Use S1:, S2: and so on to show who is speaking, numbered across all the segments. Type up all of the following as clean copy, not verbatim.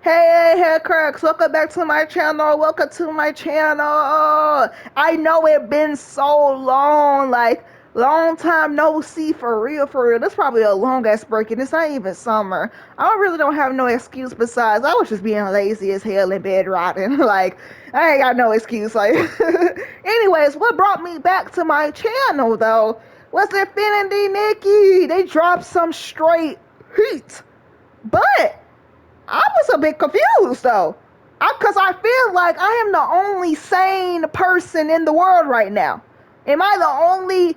S1: Hey, cracks, welcome back to my channel. Welcome to my channel. I know it been so long, like long time no see for real, for real. This probably a long ass break and it's not even summer. I don't have no excuse besides I was just being lazy as hell in bed rotting. Like I ain't got no excuse. Like anyways, what brought me back to my channel though was Infinity Nikki. They dropped some straight heat. But I was a bit confused though. Because I feel like I am the only sane person in the world right now. Am I the only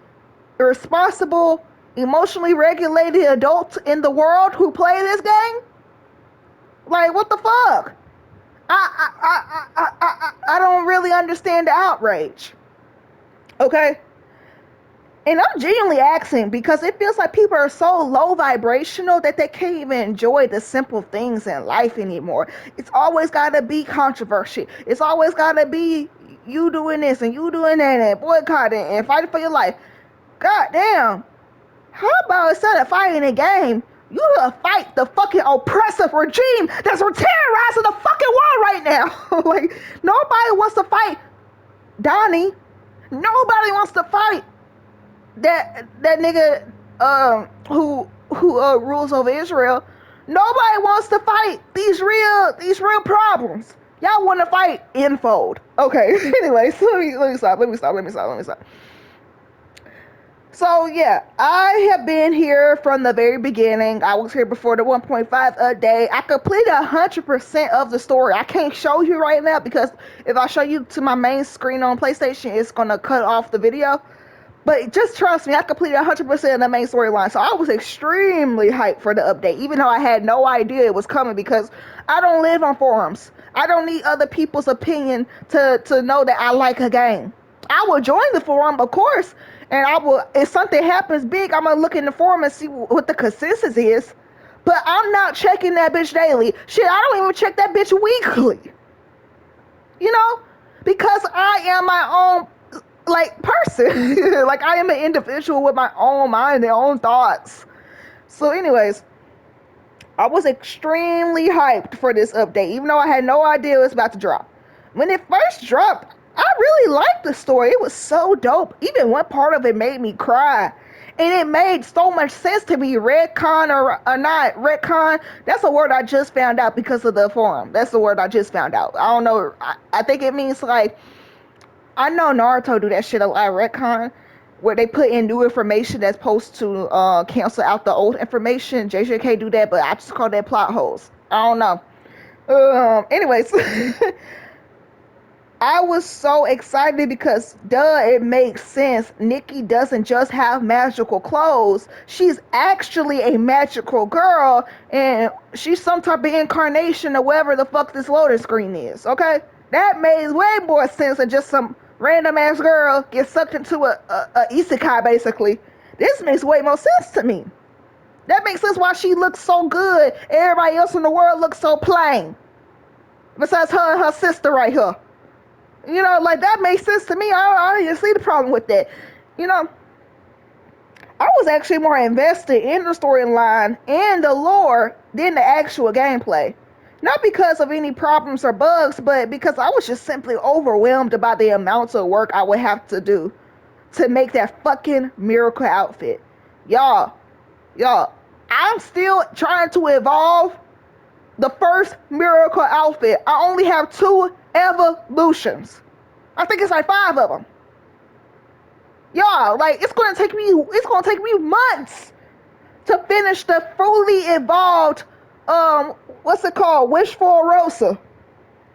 S1: responsible, emotionally regulated adult in the world who play this game? Like, what the fuck? I don't really understand the outrage. Okay? And I'm genuinely asking because it feels like people are so low vibrational that they can't even enjoy the simple things in life anymore. It's always got to be controversy. It's always got to be you doing this and you doing that and boycotting and fighting for your life. God damn. How about instead of fighting a game, you fight the fucking oppressive regime that's terrorizing the fucking world right now? Like, nobody wants to fight Donnie. Nobody wants to fight that nigga who rules over Israel. Nobody wants to fight these real problems. Y'all want to fight Infold. Okay. Anyways, let me stop. So yeah, I have been here from the very beginning. I was here before the 1.5 a day. I completed 100% of the story. I can't show you right now because if I show you to my main screen on PlayStation, it's gonna cut off the video. But just trust me, I completed 100% of the main storyline. So I was extremely hyped for the update, even though I had no idea it was coming because I don't live on forums. I don't need other people's opinion to know that I like a game. I will join the forum, of course, and I will, if something happens big, I'm going to look in the forum and see what the consensus is. But I'm not checking that bitch daily. Shit, I don't even check that bitch weekly. You know? Because I am my own like person. Like I am an individual with my own mind and own thoughts. So anyways, I was extremely hyped for this update, even though I had no idea it was about to drop. When it first dropped, I really liked the story. It was so dope. Even one part of it made me cry. And it made so much sense to me, retcon or not retcon. That's a word I just found out because of the forum. That's the word I just found out. I don't know. I think it means like, I know Naruto do that shit a lot, retcon, where they put in new information that's supposed to cancel out the old information. JJK do that, but I just call that plot holes. I don't know. Anyways, I was so excited because, duh, it makes sense. Nikki doesn't just have magical clothes. She's actually a magical girl, and she's some type of incarnation of whatever the fuck this loading screen is, okay? That made way more sense than just some random ass girl get sucked into a isekai, basically. This makes way more sense to me. That makes sense why she looks so good. Everybody else in the world looks so plain. Besides her and her sister right here. You know, like that makes sense to me. I didn't see the problem with that. You know, I was actually more invested in the storyline and the lore than the actual gameplay. Not because of any problems or bugs, but because I was just simply overwhelmed about the amounts of work I would have to do to make that fucking miracle outfit. Y'all, I'm still trying to evolve the first miracle outfit. I only have 2 evolutions. I think it's like 5 of them. Y'all, like it's gonna take me months to finish the fully evolved what's it called? Wish for a Rosa.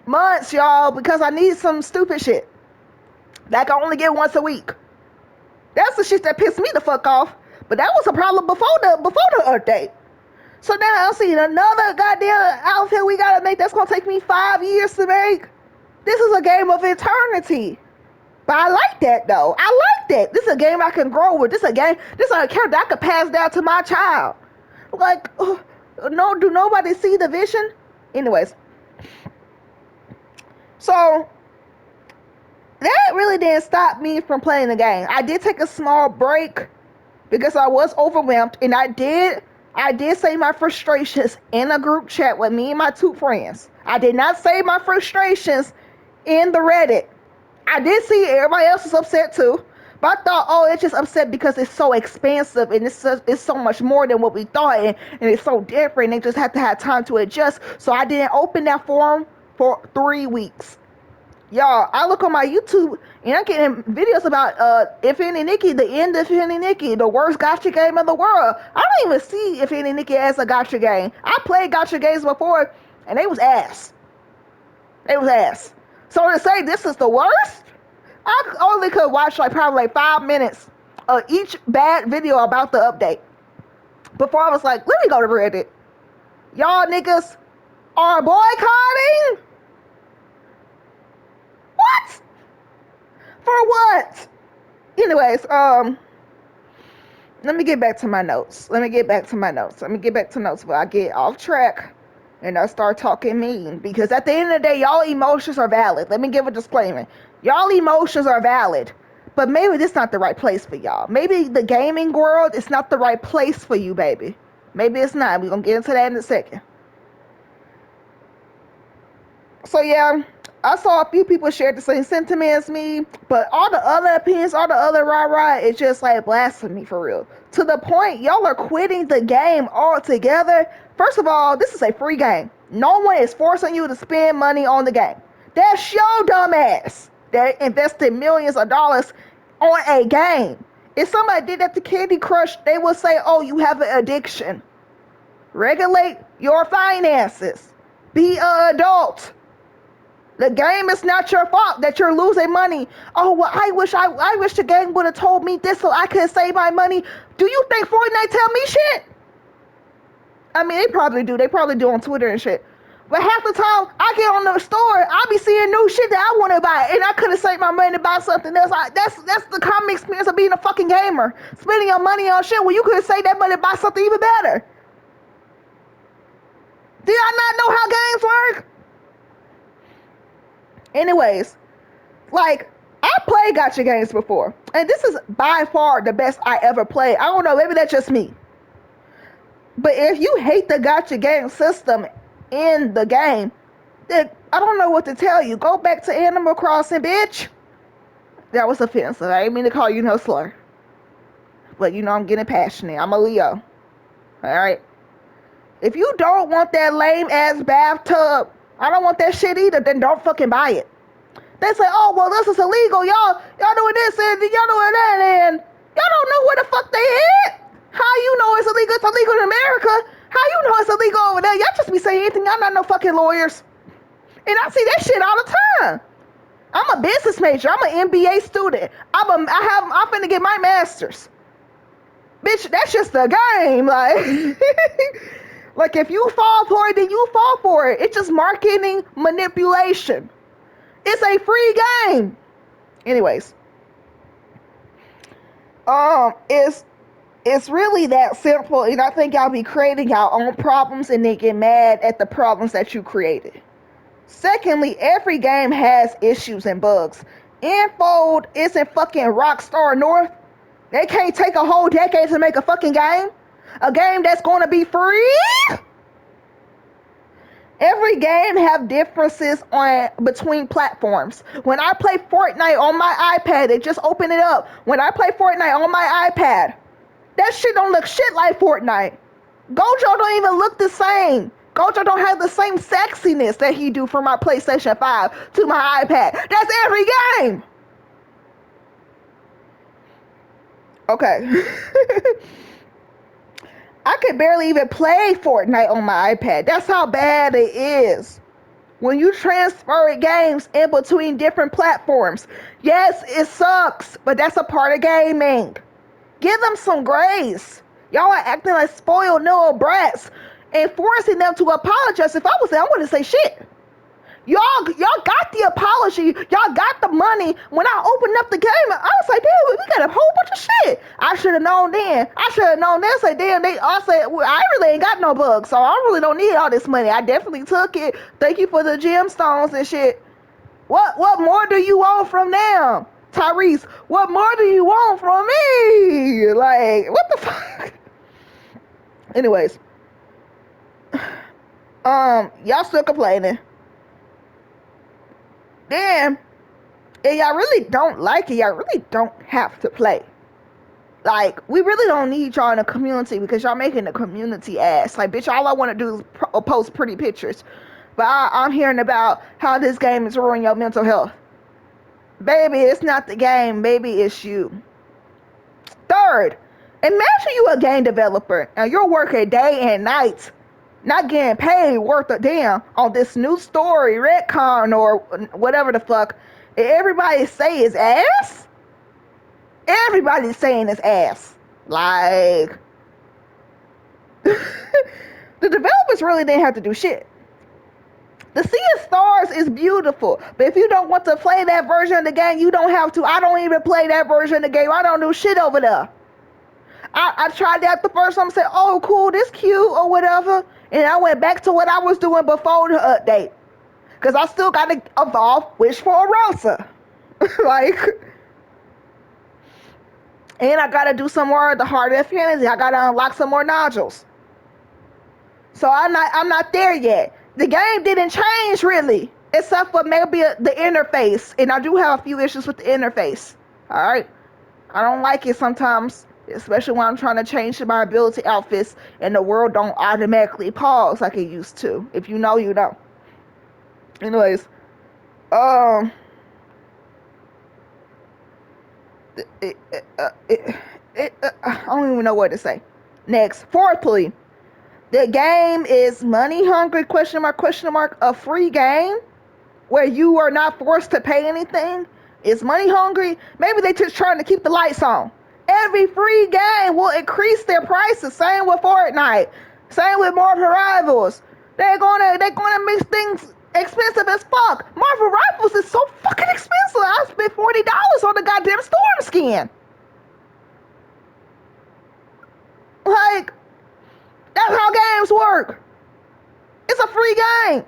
S1: Months, y'all, because I need some stupid shit that I can only get once a week. That's the shit that pissed me the fuck off. But that was a problem before the update. So now I'm seeing another goddamn outfit we gotta make that's gonna take me 5 years to make. This is a game of eternity. But I like that though. I like that. This is a game I can grow with. This is a character I could pass down to my child. Like, no, do nobody see the vision? Anyways. So that really didn't stop me from playing the game. I did take a small break because I was overwhelmed, and I did I did say my frustrations in a group chat with me and my 2 friends. I did not say my frustrations in the Reddit. I did see everybody else was upset too. But I thought, oh, it's just upset because it's so expansive and it's so much more than what we thought, and it's so different. They just have to have time to adjust. So I didn't open that forum for 3 weeks. Y'all, I look on my YouTube and I'm getting videos about If Any Nikki, the end of If Any Nikki, the worst gotcha game in the world. I don't even see If Any Nikki as a gotcha game. I played gotcha games before and they was ass. They was ass. So to say this is the worst, I only could watch like probably like 5 minutes of each bad video about the update before I was like, let me go to Reddit. Y'all niggas are boycotting? What? For what? Anyways, let me get back to my notes. Let me get back to notes before I get off track and I start talking mean. Because at the end of the day, y'all emotions are valid. Let me give a disclaimer. Y'all emotions are valid. But maybe this is not the right place for y'all. Maybe the gaming world is not the right place for you, baby. Maybe it's not. We're going to get into that in a second. So yeah, I saw a few people share the same sentiment as me, but all the other opinions, all the other rah-rah, it's just like blasphemy for real. To the point, y'all are quitting the game altogether. First of all, this is a free game. No one is forcing you to spend money on the game. That's your dumb ass that invested millions of dollars on a game. If somebody did that to Candy Crush, they would say, oh, you have an addiction. Regulate your finances. Be an adult. The game is not your fault that you're losing money. Oh, well, I wish the game would have told me this so I could save my money. Do you think Fortnite tell me shit? I mean, they probably do. They probably do on Twitter and shit. But half the time, I get on the store, I be seeing new shit that I want to buy, and I could have saved my money to buy something else. That's the common experience of being a fucking gamer. Spending your money on shit when you could have saved that money to buy something even better. Do y'all not know how games work? Anyways, like, I played gacha games before, and this is by far the best I ever played. I don't know, maybe that's just me. But if you hate the gacha game system in the game, then I don't know what to tell you. Go back to Animal Crossing, bitch. That was offensive. I didn't mean to call you no slur. But you know I'm getting passionate. I'm a Leo. Alright? If you don't want that lame-ass bathtub, I don't want that shit either, then don't fucking buy it. They say, oh, well, this is illegal. Y'all doing this and y'all doing that, and y'all don't know where the fuck they at. How you know it's illegal? It's illegal in America. How you know it's illegal over there? Y'all just be saying anything. Y'all not no fucking lawyers. And I see that shit all the time. I'm a business major. I'm an MBA student. I'm finna get my master's. Bitch, that's just a game. Like, like if you fall for it, then you fall for it. It's just marketing manipulation. It's a free game. Anyways, it's really that simple, and I think y'all be creating your own problems and then get mad at the problems that you created. Secondly, every game has issues and bugs. Infold isn't fucking Rockstar North. They can't take a whole decade to make a fucking game. A game that's going to be free. Every game have differences between platforms. When I play Fortnite on my iPad, they just open it up. When I play Fortnite on my iPad, that shit don't look shit like Fortnite. Gojo don't even look the same. Gojo don't have the same sexiness that he do from my PlayStation 5 to my iPad. That's every game. Okay. I could barely even play Fortnite on my iPad. That's how bad it is. When you transfer games in between different platforms, yes, it sucks, but that's a part of gaming. Give them some grace. Y'all are acting like spoiled little brats and forcing them to apologize. If I was there, I wouldn't say shit. Y'all got the apology. Y'all got the money. When I opened up the game, I was like, damn, we got a whole bunch of shit. I should have known then. I should have known then. Say, damn, I said, well, I really ain't got no bugs, so I really don't need all this money. I definitely took it. Thank you for the gemstones and shit. What more do you want from them? Tyrese, what more do you want from me? Like, what the fuck? Anyways, y'all still complaining. Then, if y'all really don't like it, y'all really don't have to play. Like, we really don't need y'all in the community because y'all making the community ass. Like, bitch, all I want to do is post pretty pictures. But I'm hearing about how this game is ruining your mental health. Baby, it's not the game. Baby, it's you. Third, imagine you a game developer and you're working day and night, not getting paid worth a damn on this new story, retcon, or whatever the fuck. And everybody say is ass? Everybody's saying it's ass. Like, the developers really didn't have to do shit. The Sea of Stars is beautiful, but if you don't want to play that version of the game, you don't have to. I don't even play that version of the game. I don't do shit over there. I tried that the first time, said, oh, cool, this cute, or whatever, and I went back to what I was doing before the update. Because I still got to evolve Wish for a Rosa. Like, and I got to do some more of the Heart of Fantasy. I got to unlock some more nodules. So I'm not there yet. The game didn't change really, except for maybe the interface, and I do have a few issues with the interface. All right, I don't like it sometimes, especially when I'm trying to change my ability outfits and the world don't automatically pause like it used to. If you know, you know. Anyways, I don't even know what to say. Next, fourthly, the game is money hungry, question mark, a free game where you are not forced to pay anything. Is money hungry? Maybe they just trying to keep the lights on. Every free game will increase their prices. Same with Fortnite. Same with Marvel Rivals. They're gonna make things expensive as fuck. Marvel Rivals is so fucking expensive. I spent $40 on the goddamn Storm skin. Like, that's how games work. It's a free game.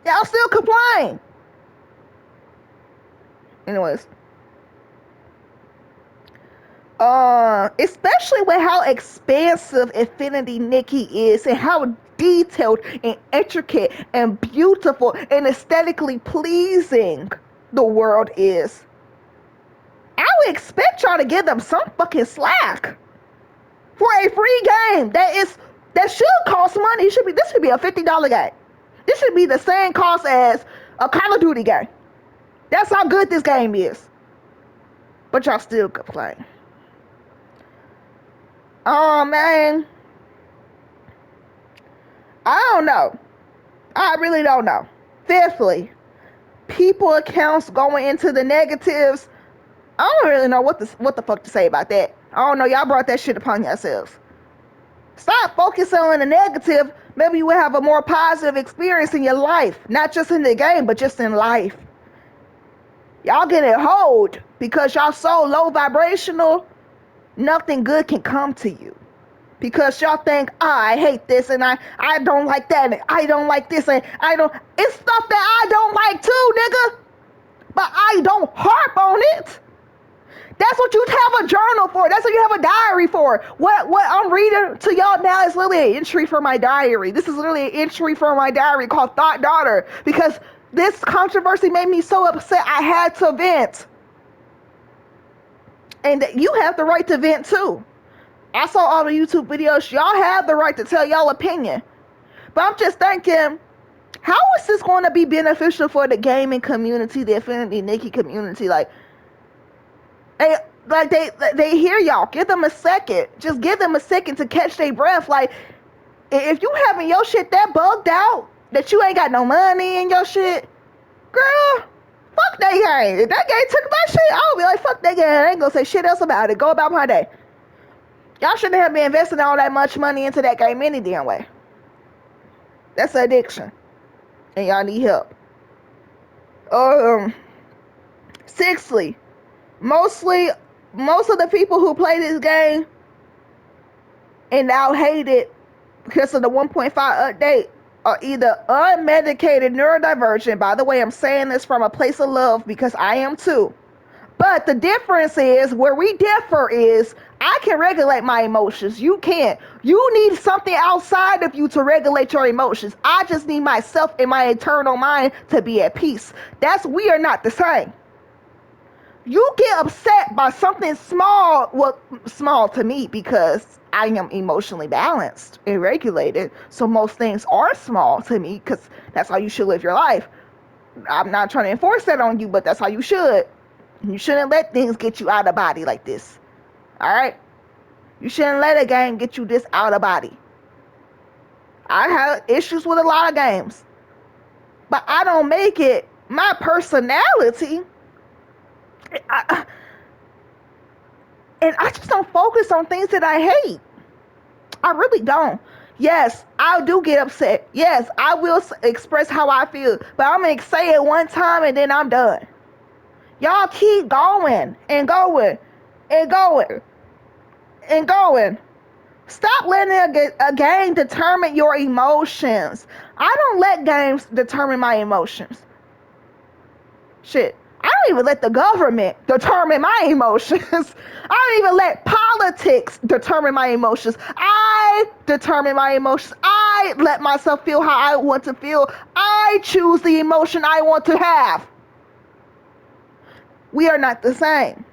S1: Y'all still complain. Anyways. Especially with how expansive Infinity Nikki is and how detailed and intricate and beautiful and aesthetically pleasing the world is. I would expect y'all to give them some fucking slack for a free game that should cost money. This should be a $50 game. This should be the same cost as a Call of Duty game. That's how good this game is. But y'all still complain. Oh man, I don't know. I really don't know. Fifthly, people accounts going into the negatives. I don't really know what the fuck to say about that. I don't know. Y'all brought that shit upon yourselves. Stop focusing on the negative. Maybe you will have a more positive experience in your life, not just in the game, but just in life. Y'all get it hold because y'all so low vibrational. Nothing good can come to you because y'all think, I hate this and I don't like that and I don't like this and I don't. It's stuff that I don't like too, nigga. But I don't harp on it. That's what you have a journal for. That's what you have a diary for. What I'm reading to y'all now is literally an entry from my diary. This is literally an entry from my diary called Thought Daughter because this controversy made me so upset I had to vent. And you have the right to vent too. I saw all the YouTube videos. Y'all have the right to tell y'all opinion. But I'm just thinking, how is this going to be beneficial for the gaming community, the Infinity Nikki community? Like they hear y'all. Give them a second. Just give them a second to catch their breath. Like, if you having your shit that bugged out, that you ain't got no money in your shit, girl, fuck that game. If that game took my shit, I'll be like, fuck that game. I ain't gonna say shit else about it. Go about my day. Y'all shouldn't have been investing all that much money into that game any damn way. That's an addiction. And y'all need help. Sixthly, most of the people who play this game and now hate it because of the 1.5 update are either unmedicated neurodivergent. By the way, I'm saying this from a place of love because I am too. But the difference is, where we differ is, I can regulate my emotions. You can't. You need something outside of you to regulate your emotions. I just need myself and my internal mind to be at peace. We are not the same. You get upset by something small, well, small to me because I am emotionally balanced and regulated. So most things are small to me because that's how you should live your life. I'm not trying to enforce that on you, but that's how you should. You shouldn't let things get you out of body like this. All right? You shouldn't let a game get you this out of body. I have issues with a lot of games, but I don't make it my personality. And I just don't focus on things that I hate. I really don't. Yes, I do get upset. Yes, I will express how I feel, but I'm going to say it one time and then I'm done. Y'all keep going and going and going and going. Stop letting a game determine your emotions. I don't let games determine my emotions. Shit. I don't even let the government determine my emotions. I don't even let politics determine my emotions. I determine my emotions. I let myself feel how I want to feel. I choose the emotion I want to have. We are not the same.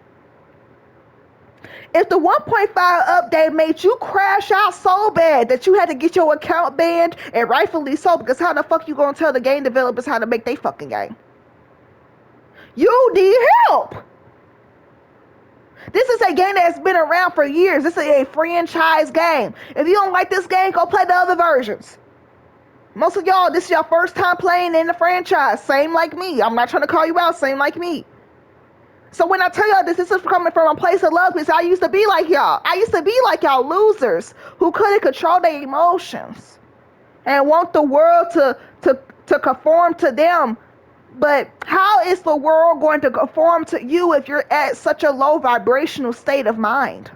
S1: If the 1.5 update made you crash out so bad that you had to get your account banned, and rightfully so, because how the fuck you gonna tell the game developers how to make their fucking game? You need help. This is a game that has been around for years. This is a franchise game. If you don't like this game, go play the other versions. Most of y'all, this is your first time playing in the franchise. Same like me. I'm not trying to call you out. Same like me. So when I tell y'all this is coming from a place of love, because I used to be like y'all. I used to be like y'all losers who couldn't control their emotions and want the world to conform to them. But how is the world going to conform to you if you're at such a low vibrational state of mind?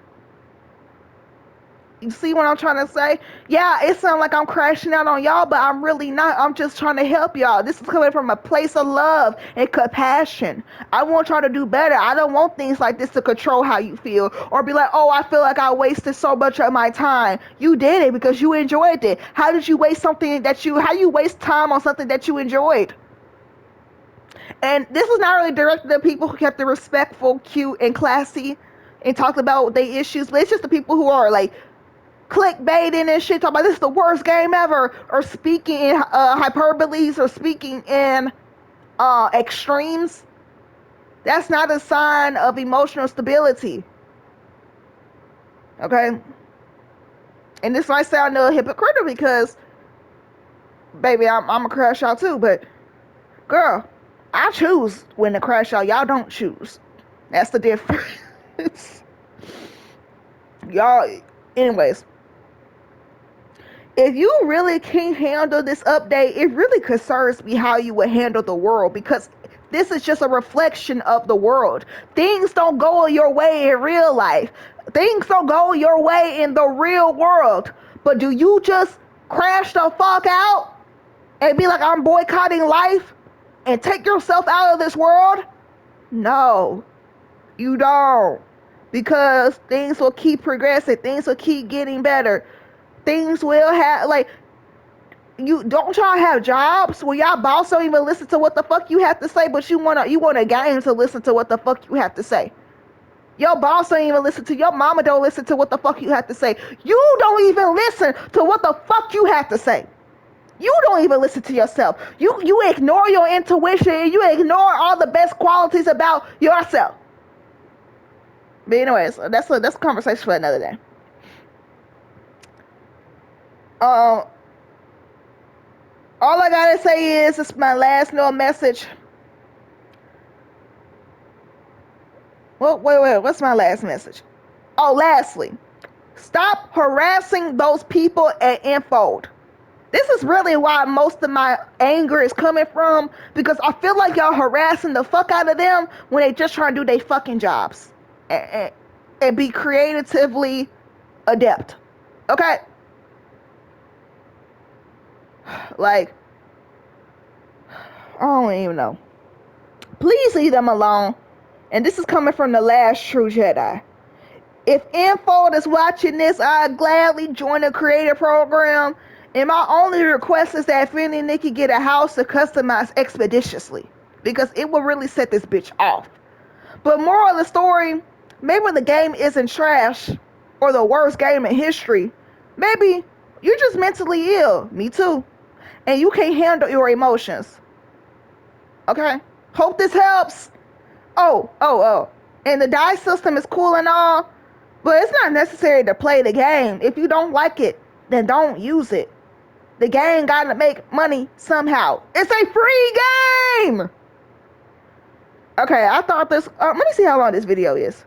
S1: You see what I'm trying to say? Yeah, it sounds like I'm crashing out on y'all, but I'm really not. I'm just trying to help y'all. This is coming from a place of love and compassion. I want y'all to do better. I don't want things like this to control how you feel or be like, oh, I feel like I wasted so much of my time. You did it because you enjoyed it. How did you waste something how you waste time on something that you enjoyed? And this was not really directed to people who kept it respectful, cute, and classy and talked about their issues, but it's just the people who are like clickbaiting and shit, talking about this is the worst game ever, or speaking in hyperboles, or speaking in extremes. That's not a sign of emotional stability. Okay? And this might sound a little hypocritical because, baby, I'm a crash out too, but girl, I choose when to crash out. Y'all don't choose. That's the difference. Y'all, anyways. If you really can't handle this update, it really concerns me how you would handle the world, because this is just a reflection of the world. Things don't go your way in real life. Things don't go your way in the real world. But do you just crash the fuck out and be like, I'm boycotting life and take yourself out of this world? No, you don't. Because things will keep progressing. Things will keep getting better. Things will have, like, you don't y'all have jobs where y'all boss don't even listen to what the fuck you have to say, but you want a game to listen to what the fuck you have to say. Your boss don't even listen to your mama, don't listen to what the fuck you have to say. You don't even listen to what the fuck you have to say. You don't even listen to yourself. You ignore your intuition. You ignore all the best qualities about yourself. But anyways, that's a conversation for another day. All I gotta say is, it's my last little message. Well, wait, what's my last message? Oh, lastly, stop harassing those people at Infold. This is really why most of my anger is coming from, because I feel like y'all harassing the fuck out of them when they just trying to do their fucking jobs and be creatively adept. Okay? Like, I don't even know. Please leave them alone And this is coming from the last true Jedi. If Infold is watching this, I'd gladly join the creator program. And my only request is that Finny and Nikki get a house to customize expeditiously, because it will really set this bitch off. But moral of the story, maybe the game isn't trash or the worst game in history. Maybe you're just mentally ill. Me too. And you can't handle your emotions. Okay? Hope this helps. Oh. And the die system is cool and all, but it's not necessary to play the game. If you don't like it, then don't use it. The game gotta make money somehow. It's a free game! Okay, I thought this... let me see how long this video is.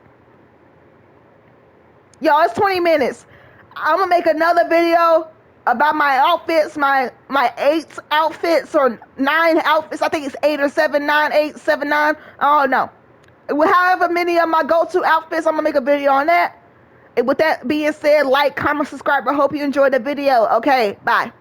S1: Y'all, it's 20 minutes. I'm gonna make another video about my outfits, my 8 outfits or 9 outfits. I think it's 8 or 7, 9, 8, 7, 9. I don't know. However many of my go-to outfits, I'm gonna make a video on that. And with that being said, like, comment, subscribe. I hope you enjoyed the video. Okay, bye.